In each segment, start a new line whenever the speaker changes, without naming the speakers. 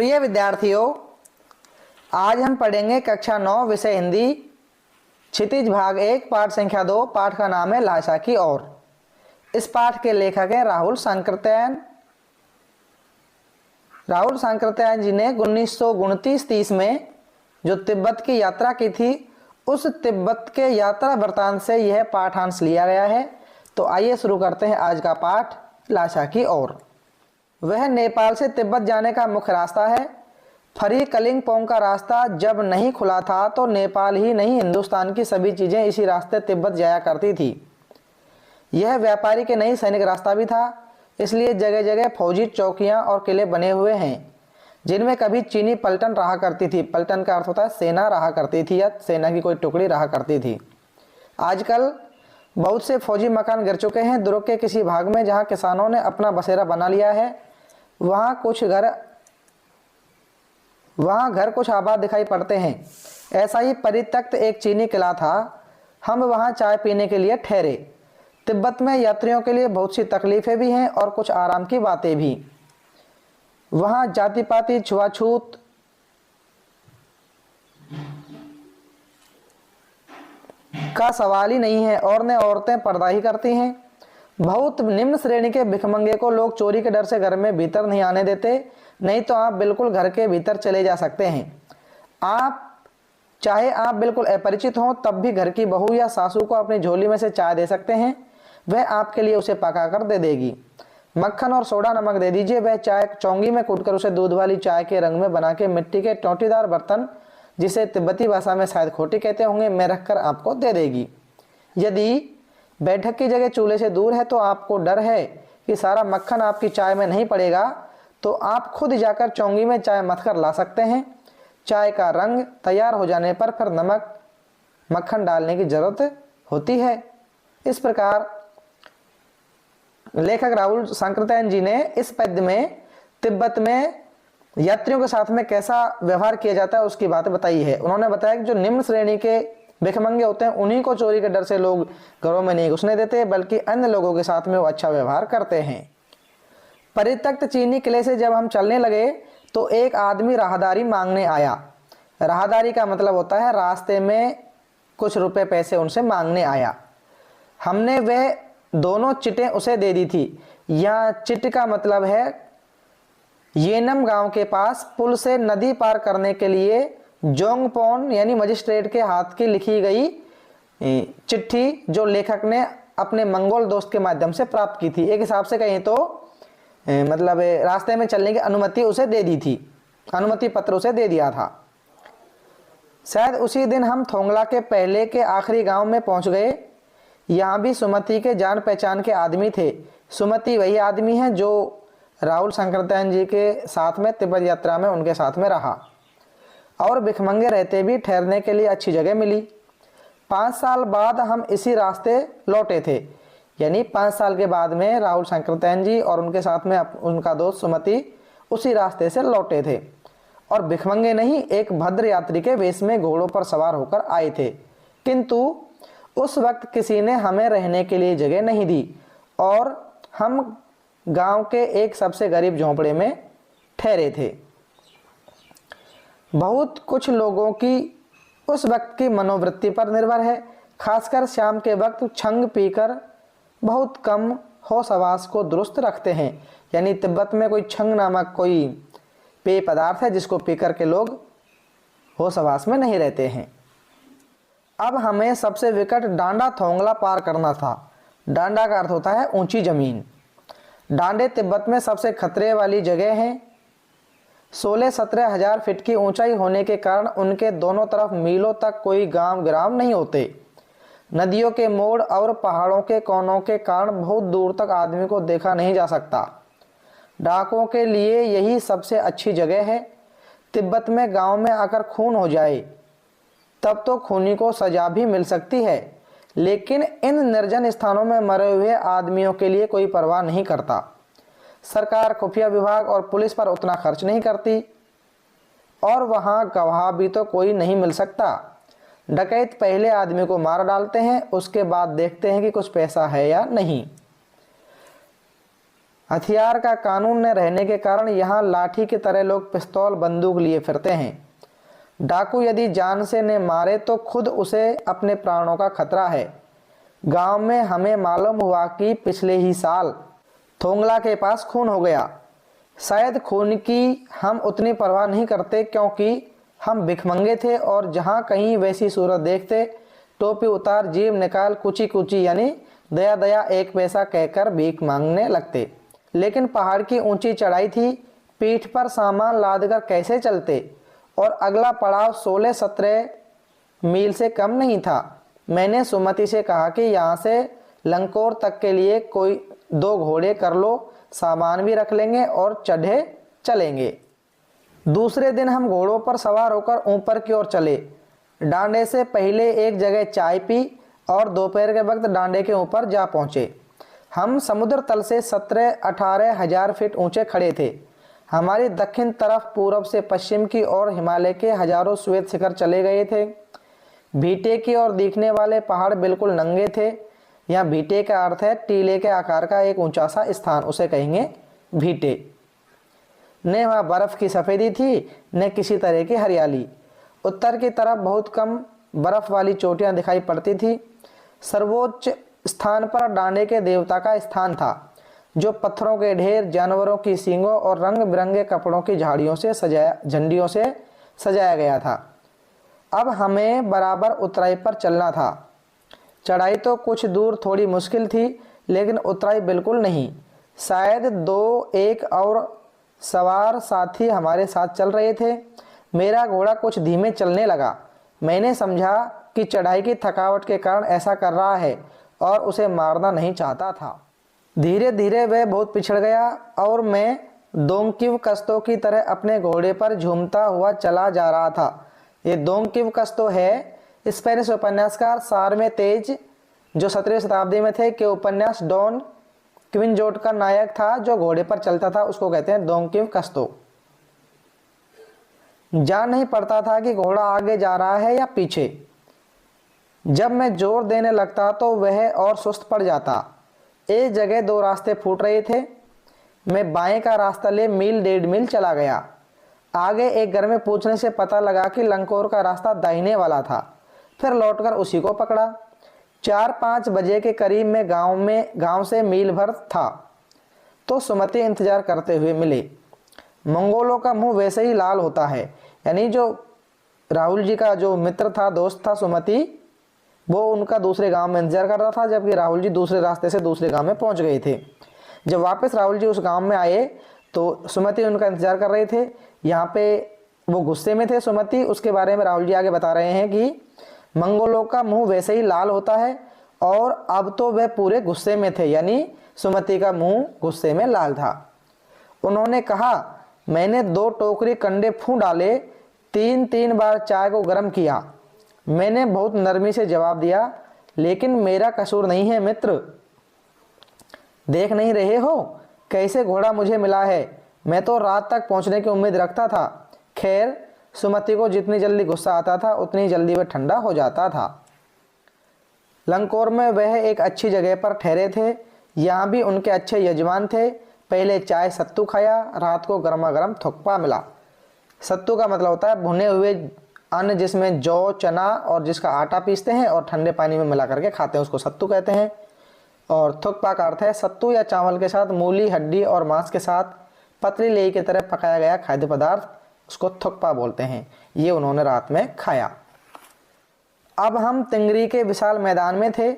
प्रिय विद्यार्थियों, आज हम पढ़ेंगे कक्षा 9 विषय हिंदी क्षितिज भाग 1 पाठ संख्या 2। पाठ का नाम है लाशा की ओर। इस पाठ के लेखक हैं राहुल सांकृत्यायन। राहुल सांकृत्यायन जी ने 1929-30 में जो तिब्बत की यात्रा की थी, उस तिब्बत के यात्रा वृत्तांत से यह पाठांश लिया गया है। तो आइए शुरू करते हैं आज का पाठ लाशा की ओर। वह नेपाल से तिब्बत जाने का मुख्य रास्ता है। फरी कलिंगपोंग का रास्ता जब नहीं खुला था तो नेपाल ही नहीं, हिंदुस्तान की सभी चीजें इसी रास्ते तिब्बत जाया करती थी। यह व्यापारी के नहीं, सैनिक रास्ता भी था। इसलिए जगह जगह फौजी चौकियां और किले बने हुए हैं, जिनमें कभी चीनी पलटन रहा करती थी। पलटन का अर्थ होता है सेना रहा करती थी या सेना की कोई टुकड़ी रहा करती थी। आजकल बहुत से फौजी मकान गिर चुके हैं। दुर्ग के किसी भाग में जहां किसानों ने अपना बसेरा बना लिया है, वहां घर कुछ आबाद दिखाई पड़ते हैं। ऐसा ही परित्यक्त एक चीनी किला था। हम वहां चाय पीने के लिए ठहरे। तिब्बत में यात्रियों के लिए बहुत सी तकलीफें भी हैं और कुछ आराम की बातें भी। वहां जाति पाति छुआछूत का सवाल ही नहीं है। औरतें पर्दा ही करती हैं। बहुत निम्न श्रेणी के भिखमंगे को लोग चोरी के डर से घर में भीतर नहीं आने देते, नहीं तो आप बिल्कुल घर के भीतर चले जा सकते हैं। चाहे आप बिल्कुल अपरिचित हों, तब भी घर की बहू या सासू को अपनी झोली में से चाय दे सकते हैं। वह आपके लिए उसे पका कर दे देगी। मक्खन और सोडा नमक दे दीजिए, वह चाय चौंगी में कूटकर उसे दूध वाली चाय के रंग में बना के मिट्टी के टोंटीदार बर्तन, जिसे तिब्बती भाषा में शायद खोटी कहते होंगे, में रखकर आपको दे देगी। यदि बैठक की जगह चूल्हे से दूर है तो आपको डर है कि सारा मक्खन आपकी चाय में नहीं पड़ेगा, तो आप खुद जाकर चौंगी में चाय मथ कर ला सकते हैं। चाय का रंग तैयार हो जाने पर फिर नमक मक्खन डालने की जरूरत होती है। इस प्रकार लेखक राहुल सांकृत्यायन जी ने इस पद्य में तिब्बत में यात्रियों के साथ में कैसा व्यवहार किया जाता है उसकी बात बताई है। उन्होंने बताया कि जो निम्न श्रेणी के भिखमंगे होते हैं, उन्हीं को चोरी के डर से लोग घरों में नहीं घुसने देते, बल्कि अन्य लोगों के साथ में वो अच्छा व्यवहार करते हैं। परित्यक्त चीनी किले से जब हम चलने लगे तो एक आदमी राहदारी मांगने आया। राहदारी का मतलब होता है रास्ते में कुछ रुपए पैसे उनसे मांगने आया। हमने वह दोनों चिटें उसे दे दी थी। यह चिट का मतलब है येनम गांव के पास पुल से नदी पार करने के लिए जोंगपोन यानी मजिस्ट्रेट के हाथ की लिखी गई चिट्ठी, जो लेखक ने अपने मंगोल दोस्त के माध्यम से प्राप्त की थी। एक हिसाब से कहें तो मतलब रास्ते में चलने की अनुमति उसे दे दी थी, अनुमति पत्र उसे दे दिया था। शायद उसी दिन हम थोंगला के पहले के आखिरी गांव में पहुंच गए। यहाँ भी सुमति के जान पहचान के आदमी थे। सुमति वही आदमी है जो राहुल सांकृत्यायन जी के साथ में तिब्बत यात्रा में उनके साथ में रहा, और भिखमंगे रहते भी ठहरने के लिए अच्छी जगह मिली। 5 साल बाद हम इसी रास्ते लौटे थे। यानी 5 साल के बाद में राहुल सांकृत्यायन जी और उनके साथ में उनका दोस्त सुमति उसी रास्ते से लौटे थे, और भिखमंगे नहीं, एक भद्र यात्री के वेश में घोड़ों पर सवार होकर आए थे। किंतु उस वक्त किसी ने हमें रहने के लिए जगह नहीं दी, और हम गांव के एक सबसे गरीब झोंपड़े में ठहरे थे। बहुत कुछ लोगों की उस वक्त की मनोवृत्ति पर निर्भर है। खासकर शाम के वक्त छंग पीकर बहुत कम होश हवास को दुरुस्त रखते हैं। यानी तिब्बत में कोई छंग नामक कोई पेय पदार्थ है जिसको पीकर के लोग होश हवास में नहीं रहते हैं। अब हमें सबसे विकट डांडा थोंगला पार करना था। डांडा का अर्थ होता है ऊंची जमीन। डांडे तिब्बत में सबसे खतरे वाली जगह हैं। 16-17 हजार फीट की ऊंचाई होने के कारण उनके दोनों तरफ मीलों तक कोई गांव ग्राम नहीं होते। नदियों के मोड़ और पहाड़ों के कोनों के कारण बहुत दूर तक आदमी को देखा नहीं जा सकता। डाकुओं के लिए यही सबसे अच्छी जगह है। तिब्बत में गांव में आकर खून हो जाए तब तो खूनी को सजा भी मिल सकती है, लेकिन इन निर्जन स्थानों में मरे हुए आदमियों के लिए कोई परवाह नहीं करता। सरकार खुफिया विभाग और पुलिस पर उतना खर्च नहीं करती, और वहां गवाह भी तो कोई नहीं मिल सकता। डकैत पहले आदमी को मार डालते हैं, उसके बाद देखते हैं कि कुछ पैसा है या नहीं। हथियार का कानून न रहने के कारण यहाँ लाठी की तरह लोग पिस्तौल बंदूक लिए फिरते हैं। डाकू यदि जान से न मारे तो खुद उसे अपने प्राणों का खतरा है। गांव में हमें मालूम हुआ कि पिछले ही साल थोंगला के पास खून हो गया। शायद खून की हम उतनी परवाह नहीं करते क्योंकि हम भिखमंगे थे और जहाँ कहीं वैसी सूरत देखते टोपी उतार जेब निकाल कुची कुची यानी दया दया एक पैसा कहकर भीख मांगने लगते। लेकिन पहाड़ की ऊंची चढ़ाई थी, पीठ पर सामान लादकर कैसे चलते और अगला पड़ाव 16-17 मील से कम नहीं था। मैंने सुमति से कहा कि यहाँ से लंकोर तक के लिए कोई 2 घोड़े कर लो, सामान भी रख लेंगे और चढ़े चलेंगे। दूसरे दिन हम घोड़ों पर सवार होकर ऊपर की ओर चले। डांडे से पहले एक जगह चाय पी और दोपहर के वक्त डांडे के ऊपर जा पहुंचे। हम समुद्र तल से 17-18 हजार फीट ऊंचे खड़े थे। हमारी दक्षिण तरफ पूरब से पश्चिम की ओर हिमालय के हजारों श्वेत शिखर चले गए थे। भीटे की ओर दिखने वाले पहाड़ बिल्कुल नंगे थे। यहाँ भीटे का अर्थ है टीले के आकार का एक ऊंचा सा स्थान, उसे कहेंगे भीटे। न वहाँ बर्फ की सफ़ेदी थी न किसी तरह की हरियाली। उत्तर की तरफ बहुत कम बर्फ वाली चोटियाँ दिखाई पड़ती थी। सर्वोच्च स्थान पर डांडे के देवता का स्थान था, जो पत्थरों के ढेर, जानवरों की सींगों और रंग बिरंगे कपड़ों की झाड़ियों से झंडियों से सजाया गया था। अब हमें बराबर उतराई पर चलना था। चढ़ाई तो कुछ दूर थोड़ी मुश्किल थी, लेकिन उतराई बिल्कुल नहीं। शायद 2-1 और सवार साथी हमारे साथ चल रहे थे। मेरा घोड़ा कुछ धीमे चलने लगा। मैंने समझा कि चढ़ाई की थकावट के कारण ऐसा कर रहा है और उसे मारना नहीं चाहता था। धीरे धीरे वह बहुत पिछड़ गया और मैं दोंकिव कस्तो की तरह अपने घोड़े पर झूमता हुआ चला जा रहा था। ये दोंकिव कस्तो है स्पेनिश उपन्यासकार सारमे तेज, जो 17वीं शताब्दी में थे, के उपन्यास डॉन क्विंजोट का नायक था जो घोड़े पर चलता था, उसको कहते हैं दोंकिव कस्तो। जान नहीं पड़ता था कि घोड़ा आगे जा रहा है या पीछे। जब मैं जोर देने लगता तो वह और सुस्त पड़ जाता। एक जगह 2 रास्ते फूट रहे थे। मैं बाएं का रास्ता ले 1.5 मील चला गया। आगे एक घर में पूछने से पता लगा कि लंकोर का रास्ता दाहिने वाला था। फिर लौटकर उसी को पकड़ा। 4-5 बजे के करीब मैं गांव से मील भर था तो सुमति इंतजार करते हुए मिले। मंगोलों का मुंह वैसे ही लाल होता है, यानी जो राहुल जी का जो मित्र था, दोस्त था सुमति, वो उनका दूसरे गांव में इंतजार कर रहा था, जबकि राहुल जी दूसरे रास्ते से दूसरे गांव में पहुंच गए थे। जब वापस राहुल जी उस गांव में आए तो सुमति उनका इंतजार कर रहे थे। यहाँ पे वो गुस्से में थे सुमति। उसके बारे में राहुल जी आगे बता रहे हैं कि मंगोलों का मुंह वैसे ही लाल होता है, और अब तो वह पूरे गुस्से में थे, यानी सुमति का मुंह गुस्से में लाल था। उन्होंने कहा, मैंने 2 टोकरी कंडे फूं डाले, 3-3 बार चाय को गर्म किया। मैंने बहुत नरमी से जवाब दिया, लेकिन मेरा कसूर नहीं है मित्र। देख नहीं रहे हो कैसे घोड़ा मुझे मिला है? मैं तो रात तक पहुंचने की उम्मीद रखता था। खैर, सुमति को जितनी जल्दी गुस्सा आता था उतनी जल्दी वह ठंडा हो जाता था। लंकोर में वह एक अच्छी जगह पर ठहरे थे। यहाँ भी उनके अच्छे यजमान थे। पहले चाय सत्तू खाया, रात को गर्मा गर्म थुक्पा मिला। सत्तू का मतलब होता है भुने हुए अन्न जिसमें जौ, चना और जिसका आटा पीसते हैं और ठंडे पानी में मिला करके खाते हैं, उसको सत्तू कहते हैं। और थुक्पा का अर्थ है सत्तू या चावल के साथ मूली, हड्डी और मांस के साथ पतली लेई की तरह पकाया गया खाद्य पदार्थ, उसको थुक्पा बोलते हैं। ये उन्होंने रात में खाया। अब हम तिंगरी के विशाल मैदान में थे,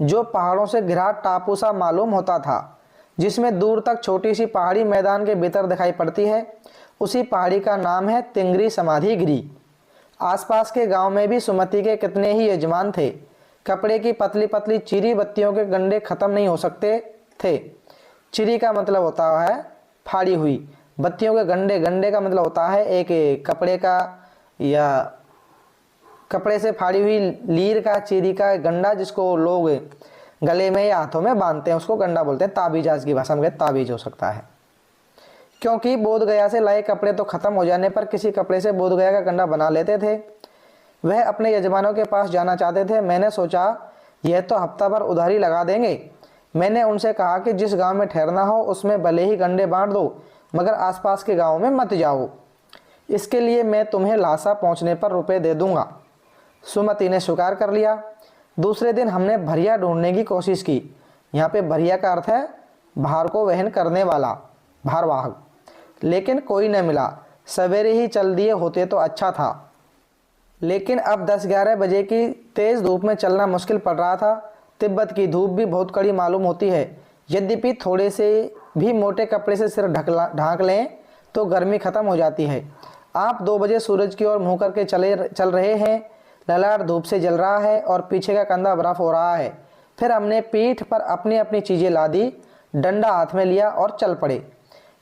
जो पहाड़ों से घिरा टापू सा मालूम होता था, जिसमें दूर तक छोटी सी पहाड़ी मैदान के भीतर दिखाई पड़ती है। उसी पहाड़ी का नाम है तिंगरी समाधि गिरी। आसपास के गांव में भी सुमति के कितने ही यजमान थे। कपड़े की पतली पतली चिरी बत्तियों के गंडे खत्म नहीं हो सकते थे। चिरी का मतलब होता है फाड़ी हुई, बत्तियों के गंडे, गंडे का मतलब होता है एक कपड़े का या कपड़े से फाड़ी हुई लीर का, चिरी का गंडा, जिसको लोग गले में या हाथों में बांधते हैं, उसको गंडा बोलते हैं। ताबीज आज की भाषा में ताबीज हो सकता है, क्योंकि बोध गया से लाए कपड़े तो खत्म हो जाने पर किसी कपड़े से बोध गया का गंडा बना लेते थे। वह अपने यजमानों के पास जाना चाहते थे। मैंने सोचा यह तो हफ्ता भर उधारी लगा देंगे, मैंने उनसे कहा कि जिस गांव में ठहरना हो उसमें भले ही गंडे बांट दो, मगर आसपास के गाँव में मत जाओ। इसके लिए मैं तुम्हें लासा पहुंचने पर रुपए दे दूंगा। सुमति ने स्वीकार कर लिया। दूसरे दिन हमने भरिया ढूंढने की कोशिश की। यहाँ पे भरिया का अर्थ है भार को वहन करने वाला, भारवाहक, लेकिन कोई न मिला। सवेरे ही चल दिए होते तो अच्छा था, लेकिन अब 10-11 बजे की तेज़ धूप में चलना मुश्किल पड़ रहा था। तिब्बत की धूप भी बहुत कड़ी मालूम होती है। यद्यपि थोड़े से भी मोटे कपड़े से सिर ढांक लें तो गर्मी खत्म हो जाती है। आप 2 बजे सूरज की ओर मुँह करके चल रहे हैं। ललाट धूप से जल रहा है और पीछे का कंधा बर्फ हो रहा है। फिर हमने पीठ पर अपनी अपनी चीज़ें लादी, डंडा हाथ में लिया और चल पड़े।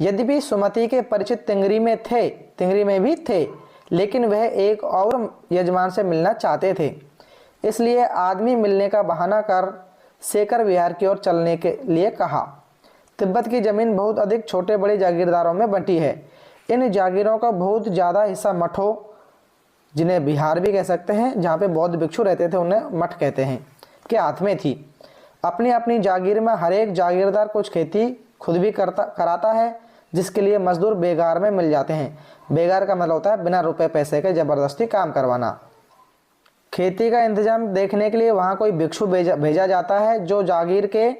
यद्यपि सुमति के परिचित तिंगरी में भी थे, लेकिन वह एक और यजमान से मिलना चाहते थे। इसलिए आदमी मिलने का बहाना कर सेकर विहार की ओर चलने के लिए कहा। तिब्बत की जमीन बहुत अधिक छोटे बड़े जागीरदारों में बंटी है। इन जागीरों का बहुत ज़्यादा हिस्सा मठों, जिन्हें विहार भी कह सकते हैं, जहाँ पे बौद्ध भिक्षु रहते थे, उन्हें मठ कहते हैं, के हाथ में थी। अपनी अपनी जागीर में हर एक जागीरदार कुछ खेती खुद भी कराता है, जिसके लिए मजदूर बेगार में मिल जाते हैं। बेगार का मतलब होता है बिना रुपए पैसे के ज़बरदस्ती काम करवाना। खेती का इंतजाम देखने के लिए वहाँ कोई भिक्षु भेजा जाता है, जो जागीर के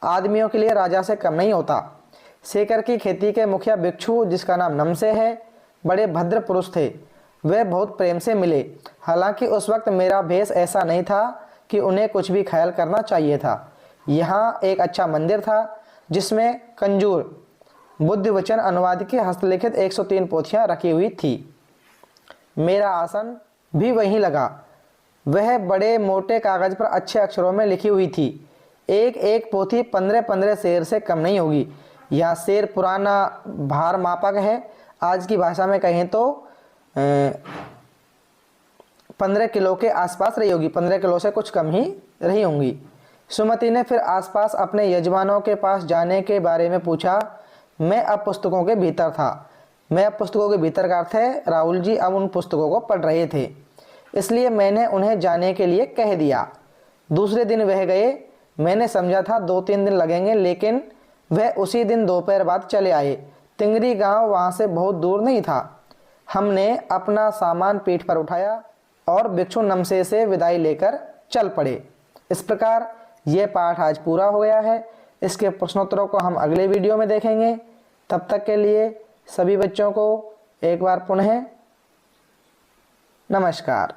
आदमियों के लिए राजा से कम नहीं होता। सेकर की खेती के मुखिया भिक्षु, जिसका नाम नमसे है, बड़े भद्र पुरुष थे। वे बहुत प्रेम से मिले। हालांकि उस वक्त मेरा भेष ऐसा नहीं था कि उन्हें कुछ भी ख्याल करना चाहिए था। यहाँ एक अच्छा मंदिर था जिसमें कंजूर बुद्ध वचन अनुवाद की हस्तलिखित 103 पोथियाँ रखी हुई थी। मेरा आसन भी वहीं लगा। वह बड़े मोटे कागज पर अच्छे अक्षरों में लिखी हुई थी। एक एक पोथी 15-15 शेर से कम नहीं होगी। यह शेर पुराना भार मापक है। आज की भाषा में कहें तो 15 किलो के आसपास रही होगी, 15 किलो से कुछ कम ही रही होंगी। सुमति ने फिर आसपास अपने यजमानों के पास जाने के बारे में पूछा। मैं अब पुस्तकों के भीतर था। मैं अब पुस्तकों के भीतर का अर्थ है राहुल जी अब उन पुस्तकों को पढ़ रहे थे, इसलिए मैंने उन्हें जाने के लिए कह दिया। दूसरे दिन वह गए। मैंने समझा था 2-3 दिन लगेंगे, लेकिन वह उसी दिन दोपहर बाद चले आए। तिंगरी गांव वहां से बहुत दूर नहीं था। हमने अपना सामान पीठ पर उठाया और भिक्षु नमसे से विदाई लेकर चल पड़े। इस प्रकार यह पाठ आज पूरा हो गया है। इसके प्रश्नोत्तरों को हम अगले वीडियो में देखेंगे। तब तक के लिए सभी बच्चों को एक बार पुनः नमस्कार।